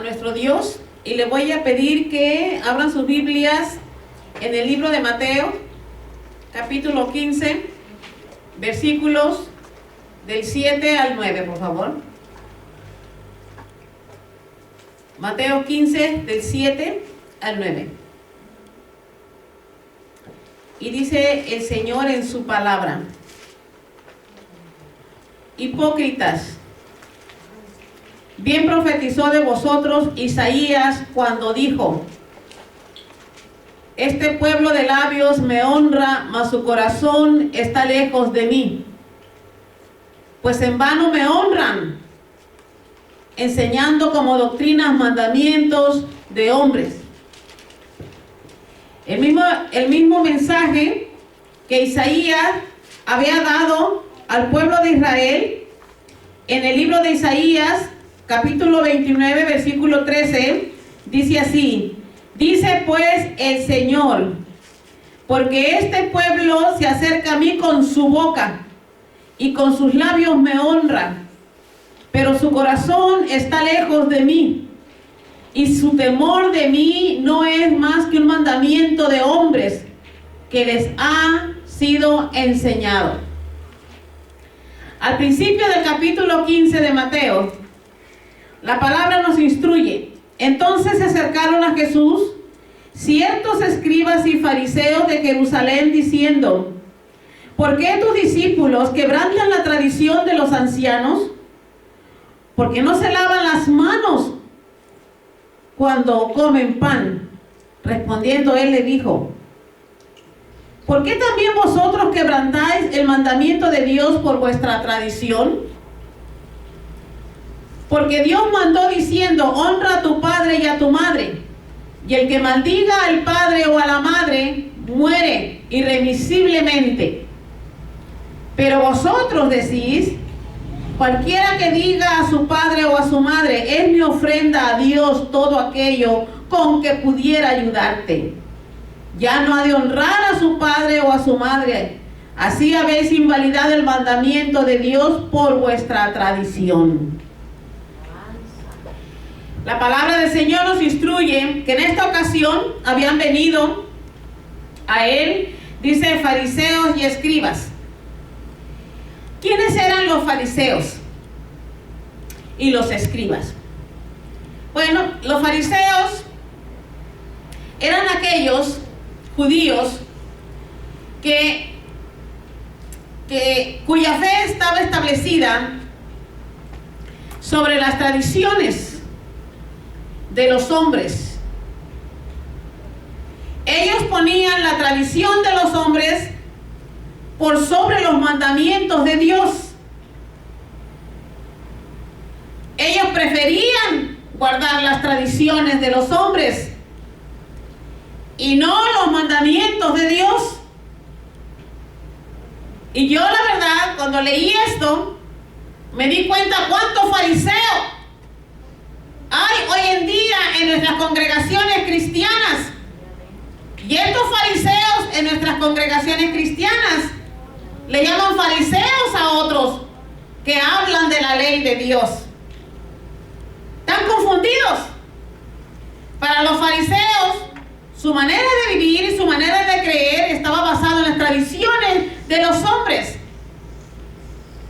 nuestro Dios y le voy a pedir que abran sus Biblias en el libro de Mateo, capítulo 15, versículos del 7 al 9, por favor. Mateo 15, del 7 al 9. Y dice el Señor en su palabra: hipócritas, bien profetizó de vosotros Isaías cuando dijo: este pueblo de labios me honra, mas su corazón está lejos de mí. Pues en vano me honran, enseñando como doctrinas mandamientos de hombres. El mismo mensaje que Isaías había dado al pueblo de Israel en el libro de Isaías, capítulo 29, versículo 13, dice así: dice pues el Señor, porque este pueblo se acerca a mí con su boca y con sus labios me honra, pero su corazón está lejos de mí, y su temor de mí no es más que un mandamiento de hombres que les ha sido enseñado. Al principio del capítulo 15 de Mateo, la palabra nos instruye: entonces se acercaron a Jesús ciertos escribas y fariseos de Jerusalén, diciendo: ¿por qué tus discípulos quebrantan la tradición de los ancianos? ¿Por qué no se lavan las manos cuando comen pan? Respondiendo él le dijo: ¿por qué también vosotros quebrantáis el mandamiento de Dios por vuestra tradición? Porque Dios mandó diciendo: honra a tu padre y a tu madre, y el que maldiga al padre o a la madre muere irremisiblemente. Pero vosotros decís: cualquiera que diga a su padre o a su madre, es mi ofrenda a Dios todo aquello con que pudiera ayudarte, ya no ha de honrar a su padre o a su madre. Así habéis invalidado el mandamiento de Dios por vuestra tradición. La palabra del Señor nos instruye que en esta ocasión habían venido a él, dice, fariseos y escribas. ¿Quiénes eran los fariseos y los escribas? Bueno, los fariseos eran aquellos judíos cuya fe estaba establecida sobre las tradiciones de los hombres. Ellos ponían la tradición de los hombres por sobre los mandamientos de Dios. Ellos preferían guardar las tradiciones de los hombres y no los mandamientos de Dios. Y yo, la verdad, cuando leí esto, me di cuenta cuánto fariseo hay hoy en día en nuestras congregaciones cristianas. Y estos fariseos en nuestras congregaciones cristianas le llaman fariseos a otros que hablan de la ley de Dios. Están confundidos. Para los fariseos, su manera de vivir y su manera de creer estaba basada en las tradiciones de los hombres.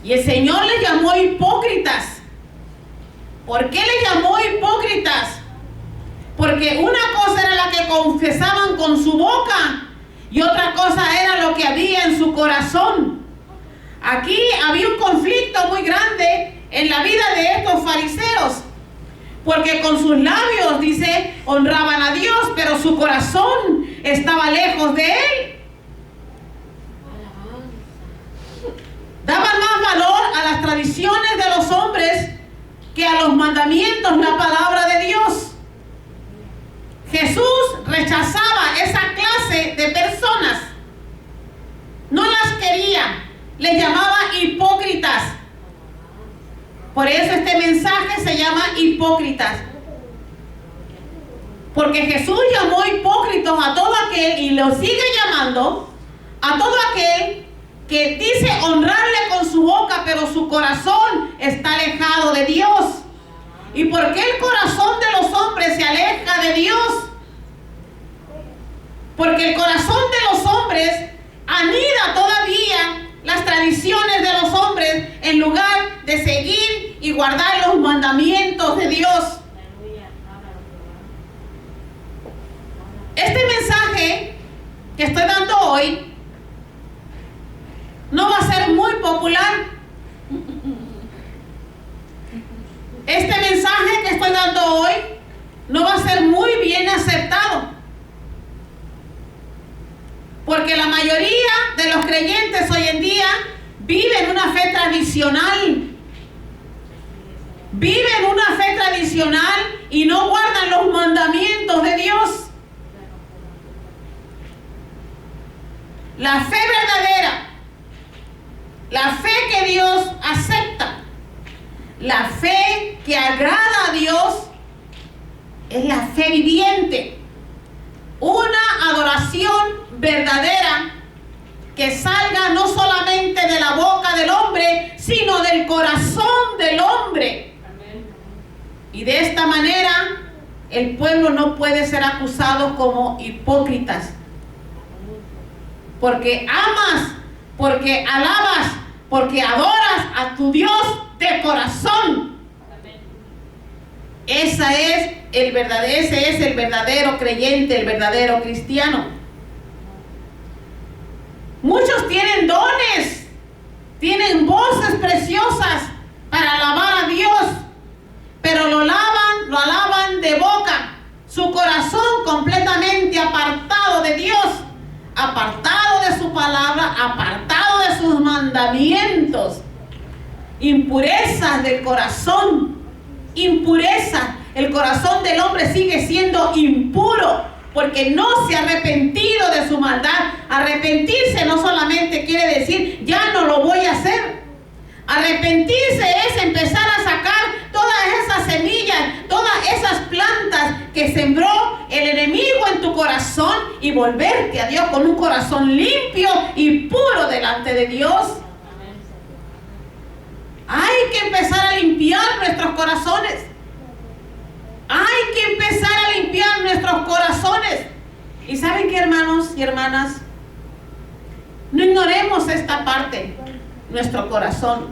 Y el Señor les llamó hipócritas. ¿Por qué les llamó hipócritas? Porque una cosa era la que confesaban con su boca y otra cosa era lo que había en su corazón. Aquí había un conflicto muy grande en la vida de estos fariseos, porque con sus labios, dice, honraban a Dios, pero su corazón estaba lejos de Él. Daban más valor a las tradiciones de los hombres que a los mandamientos, la palabra de Dios. Jesús rechazaba esa clase de personas. No las quería. Les llamaba hipócritas. Por eso este mensaje se llama hipócritas. Porque Jesús llamó hipócritas a todo aquel, y lo sigue llamando, a todo aquel que dice honrarle con su boca, pero su corazón está alejado de Dios. ¿Y por qué el corazón de los Porque el corazón de los hombres anida todavía las tradiciones de los hombres en lugar de seguir y guardar los mandamientos de Dios. Este mensaje que estoy dando hoy no va a ser muy popular. Este mensaje que estoy dando hoy no va a ser muy bien aceptado. Porque la mayoría de los creyentes hoy en día viven una fe tradicional. Viven una fe tradicional y no guardan los mandamientos de Dios. La fe verdadera, la fe que Dios acepta, la fe que agrada a Dios, es la fe viviente. Una adoración verdadera que salga no solamente de la boca del hombre, sino del corazón del hombre. Amén. Y de esta manera, el pueblo no puede ser acusado como hipócritas. Porque amas, porque alabas, porque adoras a tu Dios de corazón. Amén. Ese es el verdadero creyente, el verdadero cristiano. Muchos tienen dones, tienen voces preciosas para alabar a Dios, pero lo alaban de boca, su corazón completamente apartado de Dios, apartado de su palabra, apartado de sus mandamientos. Impurezas del corazón, impureza. El corazón del hombre sigue siendo impuro porque no se ha arrepentido de su maldad. Arrepentirse no solamente quiere decir ya no lo voy a hacer. Arrepentirse es empezar a sacar todas esas semillas, todas esas plantas que sembró el enemigo en tu corazón y volverte a Dios con un corazón limpio y puro delante de Dios. Hay que empezar a limpiar nuestros corazones. Hay que empezar a limpiar nuestros corazones. ¿Y saben qué, hermanos y hermanas? No ignoremos esta parte, nuestro corazón.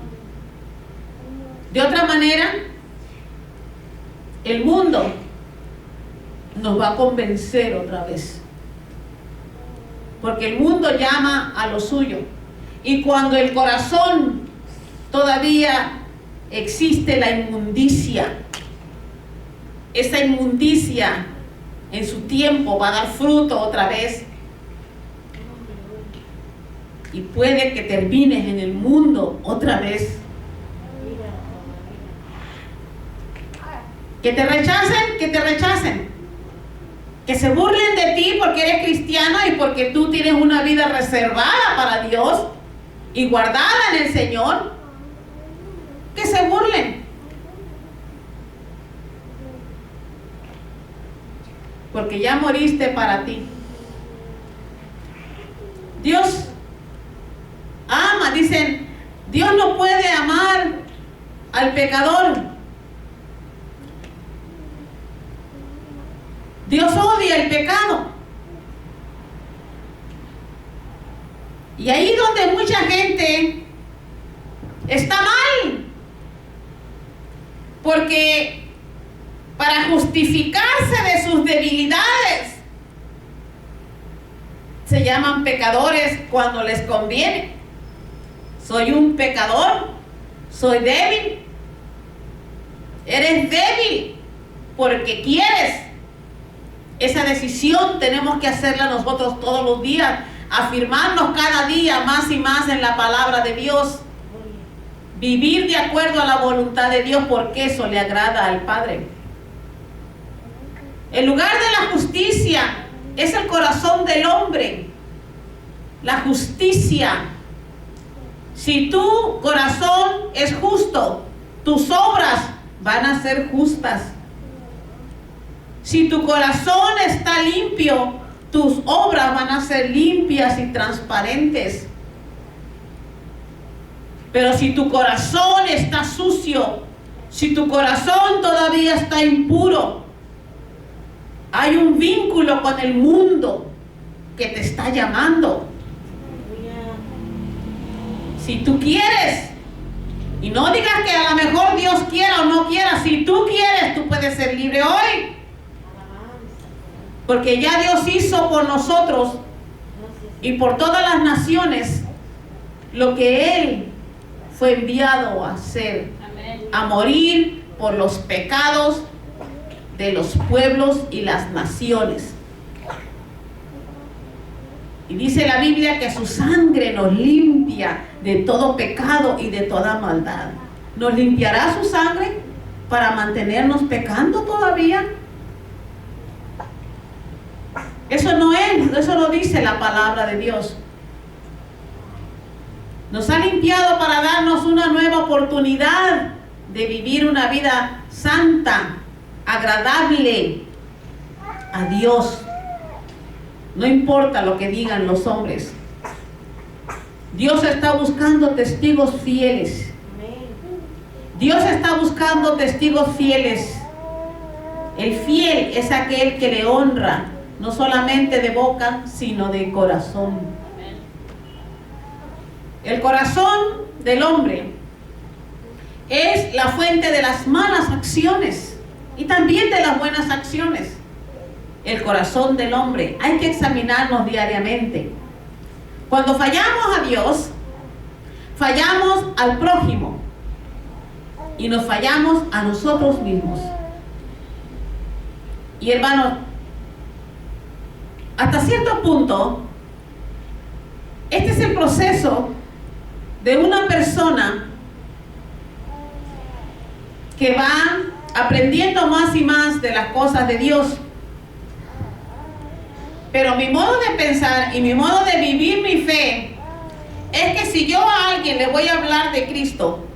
De otra manera, el mundo nos va a convencer otra vez. Porque el mundo llama a lo suyo. Y cuando el corazón todavía existe la inmundicia, esa inmundicia en su tiempo va a dar fruto otra vez. Y puede que termines en el mundo otra vez. Que te rechacen, que te rechacen. Que se burlen de ti porque eres cristiano y porque tú tienes una vida reservada para Dios y guardada en el Señor. Que se burlen. Porque ya moriste para ti. Dios ama, dicen, Dios no puede amar al pecador. Dios odia el pecado. Y ahí donde mucha gente está mal. Porque para justificarse de sus debilidades, se llaman pecadores cuando les conviene. Soy un pecador, soy débil. Eres débil porque quieres. Esa decisión tenemos que hacerla nosotros todos los días, afirmarnos cada día más y más en la palabra de Dios, vivir de acuerdo a la voluntad de Dios, porque eso le agrada al Padre. El lugar de la justicia es el corazón del hombre. La justicia. Si tu corazón es justo, tus obras van a ser justas. Si tu corazón está limpio, tus obras van a ser limpias y transparentes. Pero si tu corazón está sucio, si tu corazón todavía está impuro, hay un vínculo con el mundo. que te está llamando. Si tú quieres, y no digas que a lo mejor Dios quiera o no quiera, si tú quieres, tú puedes ser libre hoy. Porque ya Dios hizo por nosotros y por todas las naciones lo que Él fue enviado a hacer, a morir por los pecados de los pueblos y las naciones. Y dice la Biblia que su sangre nos limpia de todo pecado y de toda maldad. ¿Nos limpiará su sangre para mantenernos pecando todavía? Eso no es, eso lo dice la palabra de Dios. Nos ha limpiado para darnos una nueva oportunidad de vivir una vida santa, agradable a Dios. No importa lo que digan los hombres. Dios está buscando testigos fieles. Dios está buscando testigos fieles. El fiel es aquel que le honra, no solamente de boca, sino de corazón. El corazón del hombre es la fuente de las malas acciones y también de las buenas acciones. El corazón del hombre, hay que examinarnos diariamente. Cuando fallamos a Dios, fallamos al prójimo y nos fallamos a nosotros mismos. Y hermanos, hasta cierto punto, este es el proceso de una persona que va aprendiendo más y más de las cosas de Dios. Pero mi modo de pensar y mi modo de vivir mi fe es que si yo a alguien le voy a hablar de Cristo,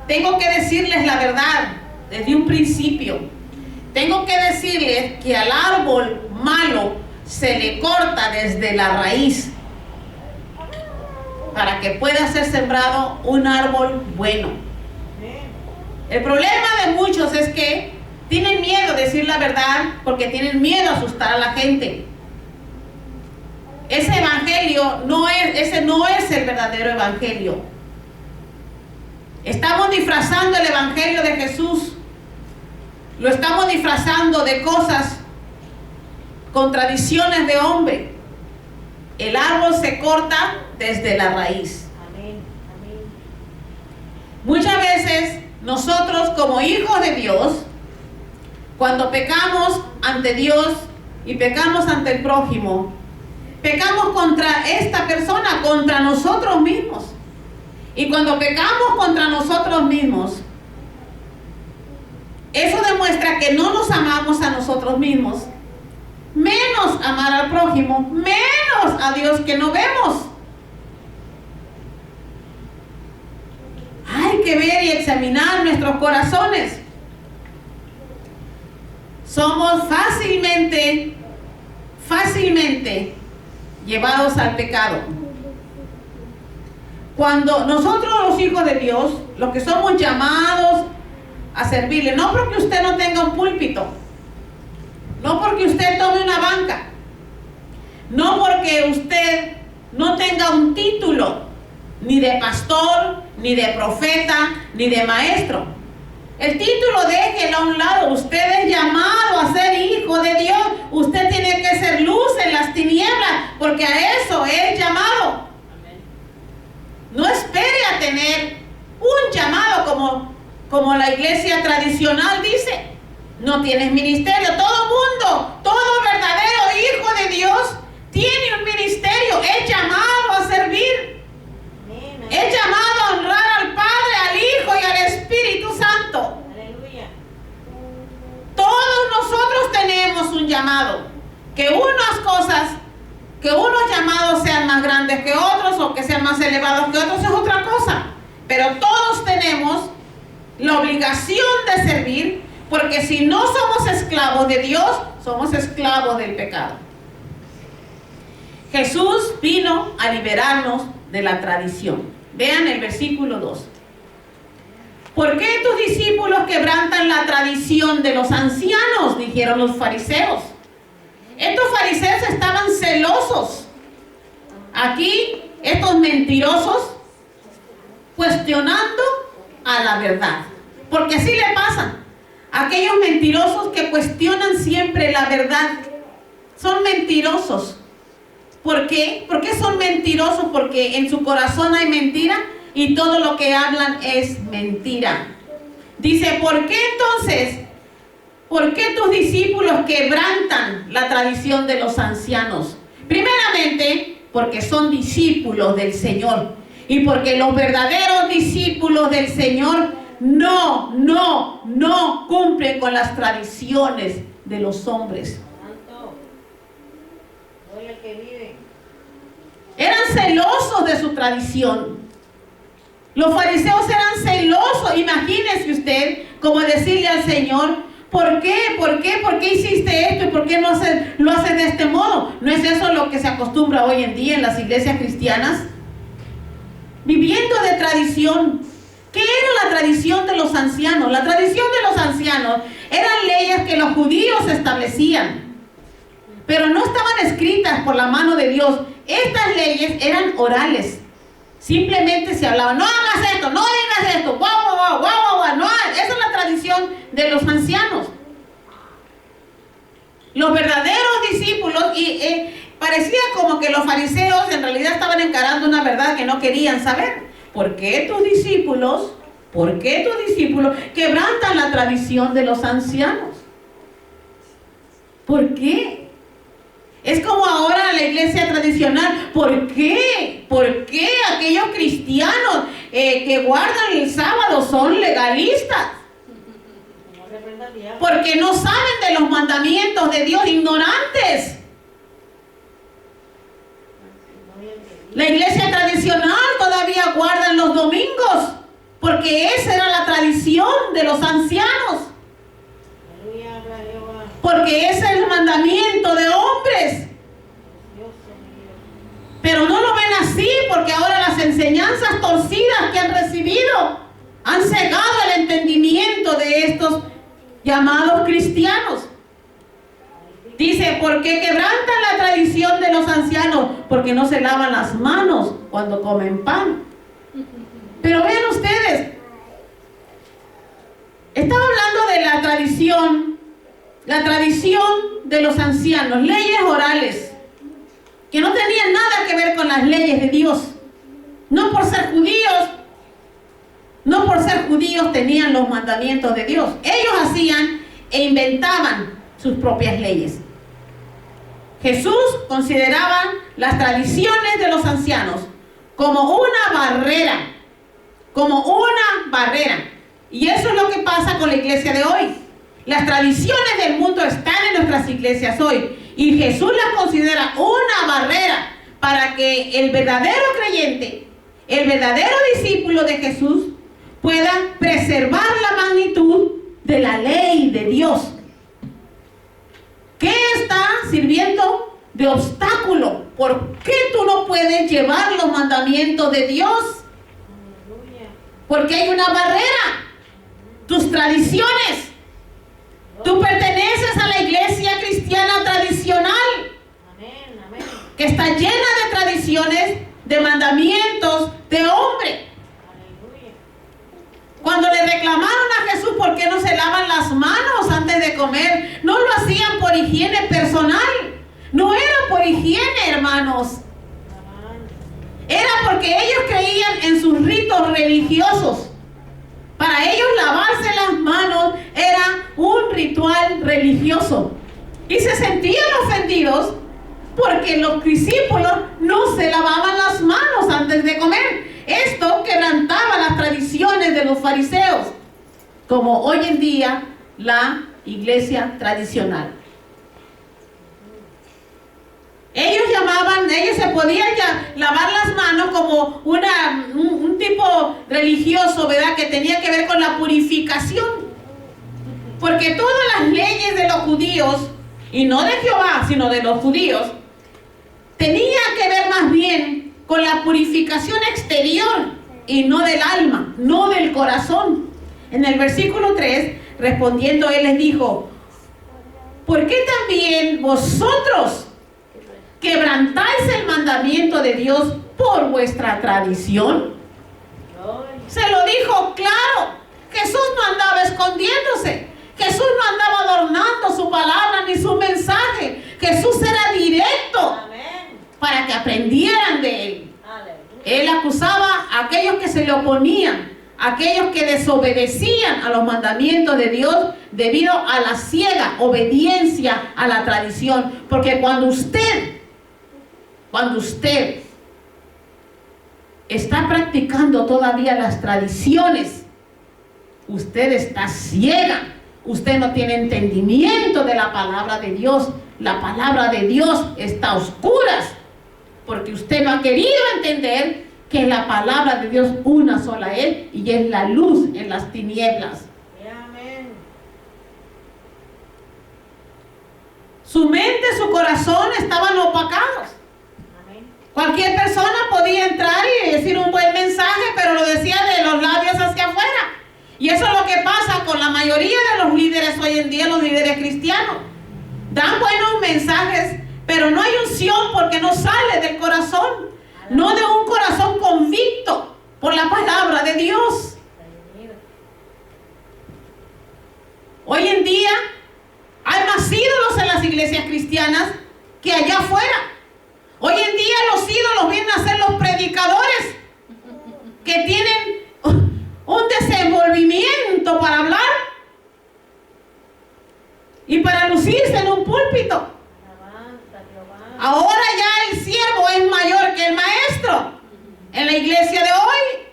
tengo que decirles la verdad desde un principio. Tengo que decirles que al árbol malo se le corta desde la raíz para que pueda ser sembrado un árbol bueno. El problema de muchos es que tienen miedo de decir la verdad porque tienen miedo a asustar a la gente. Ese evangelio ese no es el verdadero evangelio. Estamos disfrazando el evangelio de Jesús. Lo estamos disfrazando de cosas, contradicciones de hombre. El árbol se corta desde la raíz. Amén. Amén. Muchas veces nosotros como hijos de Dios, cuando pecamos ante Dios y pecamos ante el prójimo, pecamos contra esta persona, contra nosotros mismos. Y cuando pecamos contra nosotros mismos, eso demuestra que no nos amamos a nosotros mismos, menos amar al prójimo, menos a Dios que no vemos. Hay que ver y examinar nuestros corazones. Somos fácilmente llevados al pecado. Cuando nosotros los hijos de Dios, los que somos llamados a servirle, no porque usted no tenga un púlpito, no porque usted tome una banca, no porque usted no tenga un título, ni de pastor, ni de profeta, ni de maestro. El título déjelo a un lado. Usted es llamado a ser hijo de Dios. Usted tiene que ser luz en las tinieblas, porque a eso es llamado. No espere a tener un llamado como la iglesia tradicional dice. No tienes ministerio. Todo mundo, todo verdadero hijo de Dios tiene un ministerio. Es llamado a servir. Es llamado a honrar al Padre, al Hijo y al Espíritu Santo. Aleluya. Todos nosotros tenemos un llamado. Que unos llamados sean más grandes que otros o que sean más elevados que otros es otra cosa. Pero todos tenemos la obligación de servir, porque si no somos esclavos de Dios, somos esclavos del pecado. Jesús vino a liberarnos de la tradición. Vean el versículo 2. ¿Por qué tus discípulos quebrantan la tradición de los ancianos?, dijeron los fariseos. Estos fariseos fariseos estaban celosos. Aquí, estos mentirosos cuestionando a la verdad. Porque así le pasa. Aquellos mentirosos que cuestionan siempre la verdad son mentirosos. ¿Por qué? ¿Por qué son mentirosos? Porque en su corazón hay mentira y todo lo que hablan es mentira. Dice, ¿por qué entonces? ¿Por qué tus discípulos quebrantan la tradición de los ancianos? Primeramente, porque son discípulos del Señor. Y porque los verdaderos discípulos del Señor no cumplen con las tradiciones de los hombres. Eran celosos de su tradición. Los fariseos eran celosos. Imagínese usted como decirle al Señor, ¿por qué? ¿Por qué? ¿Por qué hiciste esto? ¿Y por qué no lo haces de este modo? ¿No es eso lo que se acostumbra hoy en día en las iglesias cristianas? Viviendo de tradición. ¿Qué era la tradición de los ancianos? La tradición de los ancianos eran leyes que los judíos establecían, pero no estaban escritas por la mano de Dios. Estas leyes eran orales. Simplemente se hablaba, no hagas esto, no digas esto, guau. No, esa es la tradición de los ancianos. Los verdaderos discípulos, parecía como que los fariseos en realidad estaban encarando una verdad que no querían saber. ¿Por qué tus discípulos quebrantan la tradición de los ancianos? ¿Por qué? Es como ahora la iglesia tradicional. ¿Por qué? ¿Por qué aquellos cristianos que guardan el sábado son legalistas? Porque no saben de los mandamientos de Dios, ignorantes. La iglesia tradicional todavía guardan los domingos, porque esa era la tradición de los ancianos. Porque ese es el mandamiento de hombres. Pero no lo ven así, porque ahora las enseñanzas torcidas que han recibido han cegado el entendimiento de estos llamados cristianos. Dice, ¿por qué quebrantan la tradición de los ancianos? Porque no se lavan las manos cuando comen pan. Pero vean ustedes, estaba hablando de la tradición de los ancianos, leyes orales, que no tenían nada que ver con las leyes de Dios. No por ser judíos tenían los mandamientos de Dios. Ellos hacían e inventaban sus propias leyes. Jesús consideraba las tradiciones de los ancianos como una barrera. Y eso es lo que pasa con la iglesia de hoy. Las tradiciones del mundo están en nuestras iglesias hoy. Y Jesús las considera una barrera para que el verdadero creyente, el verdadero discípulo de Jesús, pueda preservar la magnitud de la ley de Dios. ¿Qué está sirviendo de obstáculo? ¿Por qué tú no puedes llevar los mandamientos de Dios? Porque hay una barrera. Tus tradiciones. Tú perteneces a la iglesia cristiana tradicional, que está llena de tradiciones, de mandamientos de hombre. Cuando le reclamaron a Jesús por qué no se lavan las manos antes de comer, no lo hacían por higiene personal. No era por higiene, hermanos. Era porque ellos creían en sus ritos religiosos. Para ellos lavarse las manos era un ritual religioso. Y se sentían ofendidos porque los discípulos no se lavaban las manos antes de comer. Esto quebrantaba las tradiciones de los fariseos, como hoy en día la iglesia tradicional. Ellos se podían ya lavar las manos como un tipo religioso, ¿verdad? Que tenía que ver con la purificación. Porque todas las leyes de los judíos, y no de Jehová, sino de los judíos, tenían que ver más bien con la purificación exterior y no del alma, no del corazón. En el versículo 3, respondiendo él les dijo, ¿por qué también vosotros ¿Quebrantáis el mandamiento de Dios por vuestra tradición? Se lo dijo claro. Jesús no andaba escondiéndose. Jesús no andaba adornando su palabra ni su mensaje. Jesús era directo para que aprendieran de él. Él acusaba a aquellos que se le oponían, a aquellos que desobedecían a los mandamientos de Dios debido a la ciega obediencia a la tradición. Porque cuando usted está practicando todavía las tradiciones, usted está ciega. Usted no tiene entendimiento de la palabra de Dios. La palabra de Dios está a oscuras, porque usted no ha querido entender que la palabra de Dios una sola es, y es la luz en las tinieblas. Amén. Su mente, su corazón estaban opacados. Amén. Cualquier persona podía entrar y decir un buen mensaje, pero lo decía de los labios hacia afuera. Y eso es lo que pasa con la mayoría de los líderes hoy en día, los líderes cristianos. Dan buenos mensajes, pero no hay unción porque no sale del corazón. No de un corazón convicto por la palabra de Dios. Hoy en día hay más ídolos en las iglesias cristianas que allá afuera. Hoy en día los ídolos vienen a ser los predicadores que tienen un desenvolvimiento para hablar y para lucirse en un púlpito. Ahora ya el siervo es mayor que el maestro en la iglesia de hoy.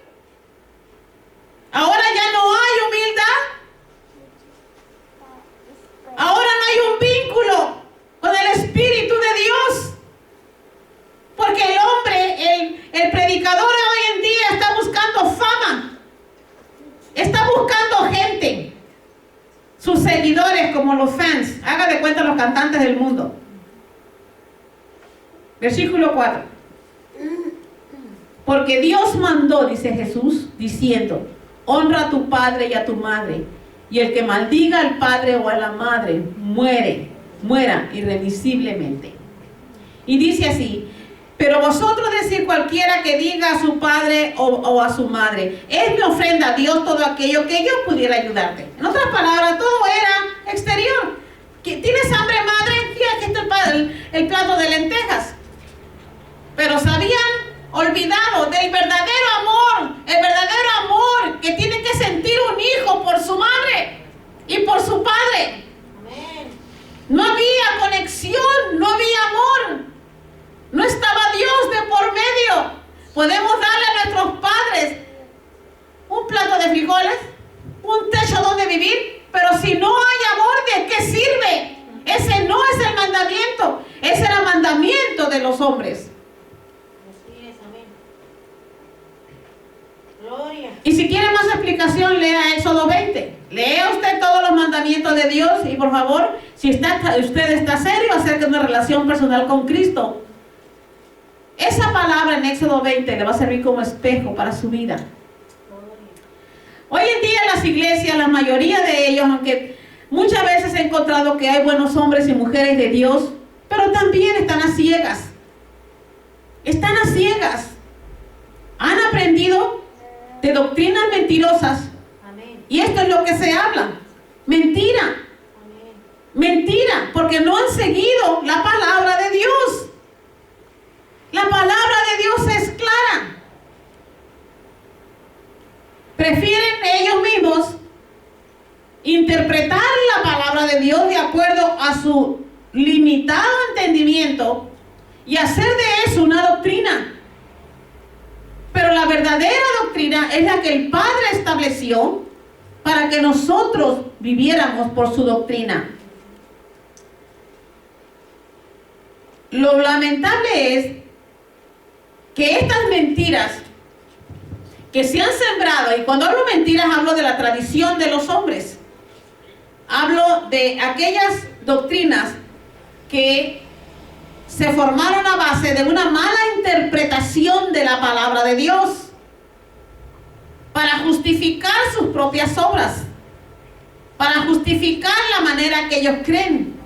Ahora ya no hay humildad. Ahora no hay un vínculo con el Espíritu de Dios. Porque el hombre, el predicador hoy en día está buscando fama. Está buscando gente. Sus seguidores como los fans. Haga de cuenta los cantantes del mundo. Versículo 4. Porque Dios mandó, dice Jesús, diciendo: honra a tu padre y a tu madre, y el que maldiga al padre o a la madre muera irremisiblemente. Y dice así: pero vosotros decís cualquiera que diga a su padre o a su madre: es mi ofrenda a Dios todo aquello que yo pudiera ayudarte. En otras palabras, todo era exterior. ¿Tienes hambre, madre? Fíjate, aquí está el plato de lentejas. Pero se habían olvidado del verdadero amor, el verdadero amor que tiene que sentir un hijo por su madre y por su padre. Amén. No había conexión, no había amor, no estaba Dios de por medio. Podemos darle a nuestros padres un plato de frijoles, un techo donde vivir, pero si no hay amor, ¿de qué sirve? Ese no es el mandamiento, ese era el mandamiento de los hombres. Y si quiere más explicación, lea Éxodo 20. Lea usted todos los mandamientos de Dios y por favor, si usted está serio acerca de una relación personal con Cristo, esa palabra en Éxodo 20 le va a servir como espejo para su vida. Hoy en día en las iglesias, la mayoría de ellos, aunque muchas veces he encontrado que hay buenos hombres y mujeres de Dios, pero también están a ciegas. Están a ciegas. Han aprendido de doctrinas mentirosas. Amén. Y esto es lo que se habla. Mentira. Amén. Mentira, porque no han seguido la palabra de Dios. La palabra de Dios es clara. Prefieren ellos mismos interpretar la palabra de Dios de acuerdo a su limitado entendimiento y hacer de eso una doctrina. Pero la verdadera doctrina es la que el Padre estableció para que nosotros viviéramos por su doctrina. Lo lamentable es que estas mentiras que se han sembrado, y cuando hablo mentiras hablo de la tradición de los hombres, hablo de aquellas doctrinas que se formaron a base de una mala interpretación de la palabra de Dios para justificar sus propias obras, para justificar la manera que ellos creen.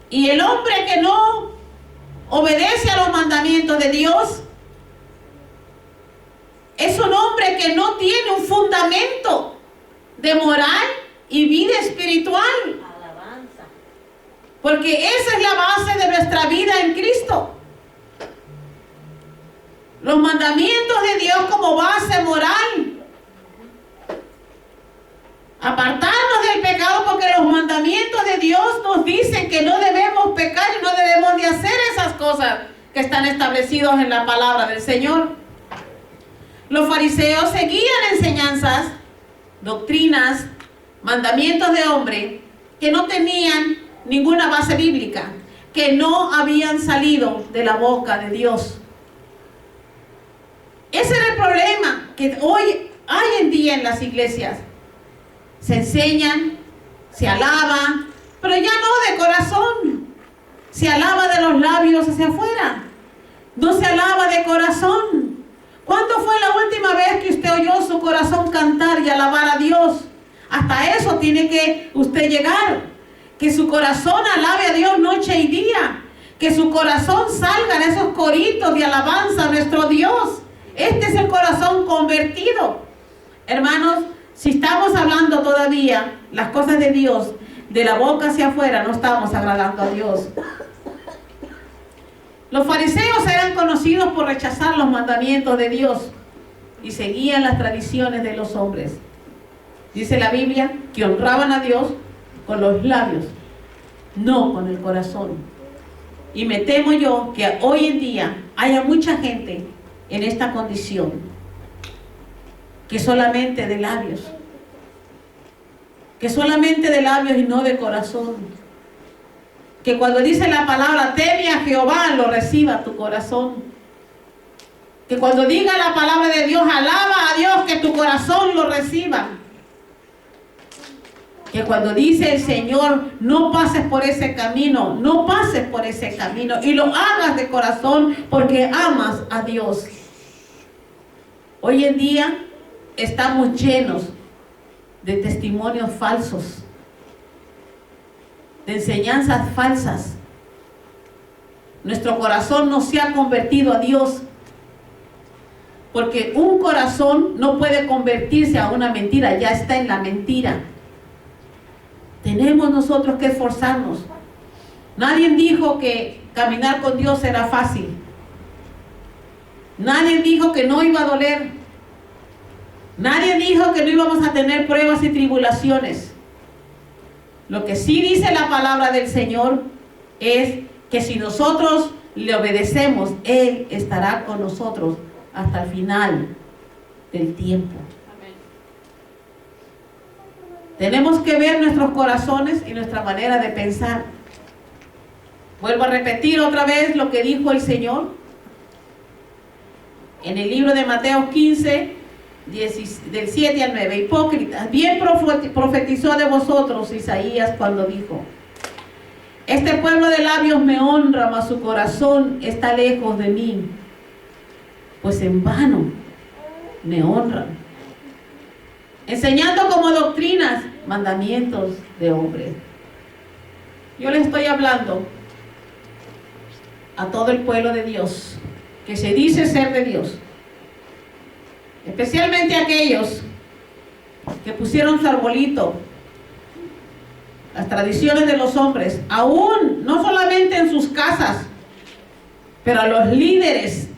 Y el hombre que no obedece a los mandamientos de Dios es un hombre que no tiene un fundamento de moral y vida espiritual. Alabanza. Porque esa es la base de nuestra vida en Cristo. Los mandamientos de Dios como base moral. Apartarnos del pecado, porque los mandamientos de Dios nos dicen que no debemos pecar y no debemos de hacer esas cosas que están establecidas en la palabra del Señor. Los fariseos seguían enseñanzas, doctrinas, mandamientos de hombre que no tenían ninguna base bíblica, que no habían salido de la boca de Dios. Ese era el problema que hoy hay en día en las iglesias. Se enseñan, se alaban, pero ya no de corazón. Se alaba de los labios hacia afuera, no se alaba de corazón. ¿Cuándo fue la última vez que usted oyó su corazón cantar y alabar a Dios? Hasta eso tiene que usted llegar. Que su corazón alabe a Dios noche y día. Que su corazón salgan esos coritos de alabanza a nuestro Dios. Este es el corazón convertido. Hermanos, si estamos hablando todavía las cosas de Dios de la boca hacia afuera, no estamos agradando a Dios. Los fariseos eran conocidos por rechazar los mandamientos de Dios y seguían las tradiciones de los hombres. Dice la Biblia que honraban a Dios con los labios, no con el corazón. Y me temo yo que hoy en día haya mucha gente en esta condición, que solamente de labios, y no de corazón. Que cuando dice la palabra teme a Jehová, lo reciba tu corazón. Que cuando diga la palabra de Dios, alaba a Dios, que tu corazón lo reciba. Que cuando dice el Señor, no pases por ese camino, no pases por ese camino y lo hagas de corazón porque amas a Dios. Hoy en día estamos llenos de testimonios falsos, de enseñanzas falsas. Nuestro corazón no se ha convertido a Dios, porque un corazón no puede convertirse a una mentira, ya está en la mentira. Tenemos nosotros que esforzarnos. Nadie dijo que caminar con Dios era fácil. Nadie dijo que no iba a doler. Nadie dijo que no íbamos a tener pruebas y tribulaciones. Lo que sí dice la palabra del Señor es que si nosotros le obedecemos, Él estará con nosotros hasta el final del tiempo. Amén. Tenemos que ver nuestros corazones y nuestra manera de pensar. Vuelvo a repetir otra vez lo que dijo el Señor en el libro de Mateo 15, del 7 al 9. Hipócritas, bien profetizó de vosotros Isaías cuando dijo: este pueblo de labios me honra, mas su corazón está lejos de mí, pues en vano me honran, enseñando como doctrinas mandamientos de hombres. Yo le estoy hablando a todo el pueblo de Dios que se dice ser de Dios, especialmente aquellos que pusieron su arbolito, las tradiciones de los hombres, aún no solamente en sus casas, pero a los líderes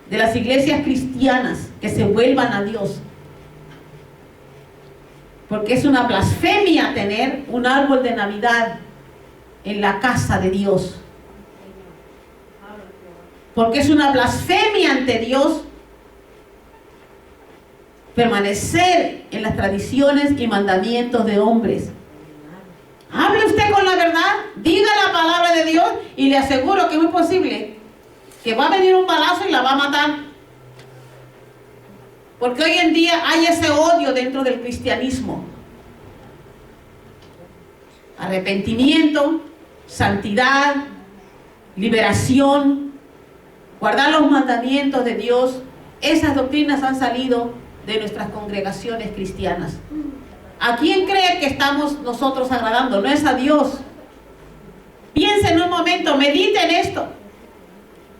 de las iglesias cristianas que se vuelvan a Dios, porque es una blasfemia tener un árbol de Navidad en la casa de Dios, porque es una blasfemia ante Dios permanecer en las tradiciones y mandamientos de hombres. Hable usted con la verdad, diga la palabra de Dios y le aseguro que es muy posible que va a venir un balazo y la va a matar. Porque hoy en día hay ese odio dentro del cristianismo. Arrepentimiento, santidad, liberación, guardar los mandamientos de Dios. Esas doctrinas han salido de nuestras congregaciones cristianas. ¿A quién cree que estamos nosotros agradando? No es a Dios. Piensa en un momento, medita en esto.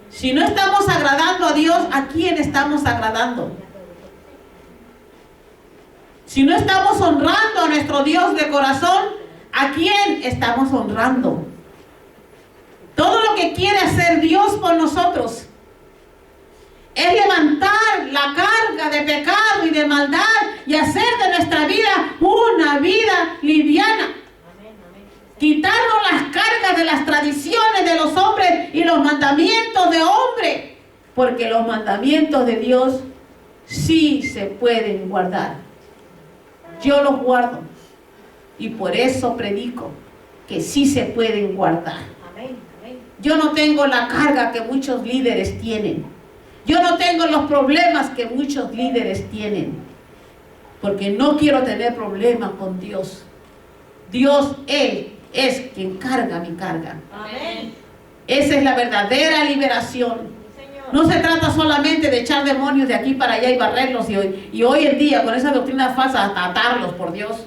Si no estamos agradando a Dios, ¿a quién estamos agradando? Si no estamos honrando a nuestro Dios de corazón, ¿a quién estamos honrando? Todo lo que quiere hacer Dios por nosotros es levantar la carga de pecado y de maldad y hacer de nuestra vida una vida liviana. Quitarnos las cargas de las tradiciones de los hombres y los mandamientos de hombre, porque los mandamientos de Dios sí se pueden guardar. Yo los guardo y por eso predico que sí se pueden guardar. Yo no tengo la carga que muchos líderes tienen. Yo no tengo los problemas que muchos líderes tienen, porque no quiero tener problemas con Dios. Dios, Él es quien carga mi carga. Amén. Esa es la verdadera liberación. No se trata solamente de echar demonios de aquí para allá y barrerlos y hoy en día con esa doctrina falsa hasta atarlos, por Dios.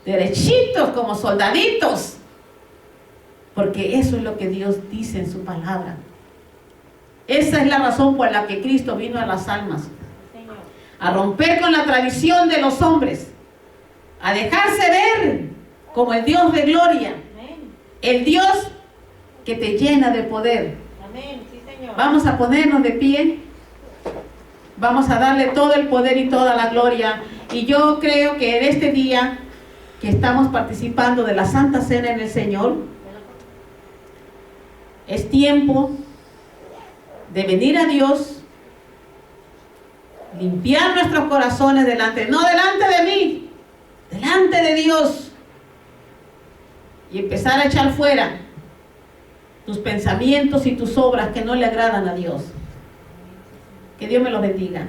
Derechitos como soldaditos, porque eso es lo que Dios dice en su palabra. Esa es la razón por la que Cristo vino a las almas, a romper con la tradición de los hombres, a dejarse ver como el Dios de gloria, el Dios que te llena de poder. Vamos a ponernos de pie, vamos a darle todo el poder y toda la gloria. Y yo creo que en este día que estamos participando de la Santa Cena en el Señor, es tiempo de venir a Dios, limpiar nuestros corazones no delante de mí, delante de Dios, y empezar a echar fuera tus pensamientos y tus obras que no le agradan a Dios. Que Dios me los bendiga.